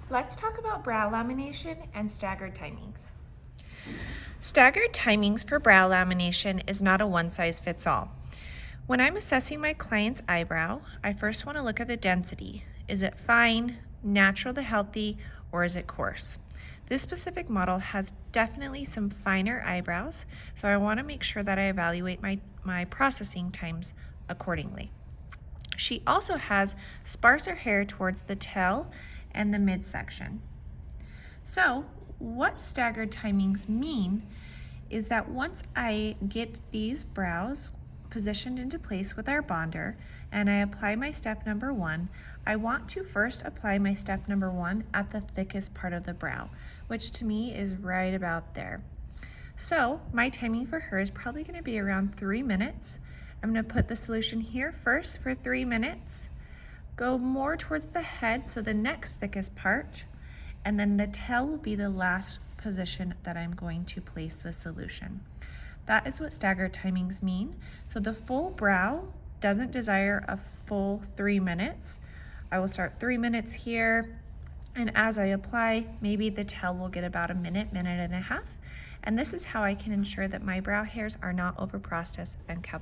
Let's talk about brow lamination and staggered timings. Staggered timings for brow lamination is not a one-size-fits-all. When I'm assessing my client's eyebrow, I first want to look at the density. Is it fine, natural to healthy, or is it coarse? This specific model has definitely some finer eyebrows, so I want to make sure that I evaluate my processing times accordingly. She also has sparser hair towards the tail and the midsection. So, what staggered timings mean is that once I get these brows positioned into place with our bonder and I apply my step number 1, I want to first apply my step number 1 at the thickest part of the brow, which to me is right about there. So my timing for her is probably going to be around 3 minutes. I'm going to put the solution here first for 3 minutes, go more towards the head, so the next thickest part, and then the tail will be the last position that I'm going to place the solution. That is what staggered timings mean. So the full brow doesn't desire a full 3 minutes. I will start 3 minutes here, and as I apply, maybe the tail will get about a minute, minute and a half. And this is how I can ensure that my brow hairs are not overprocessed and kept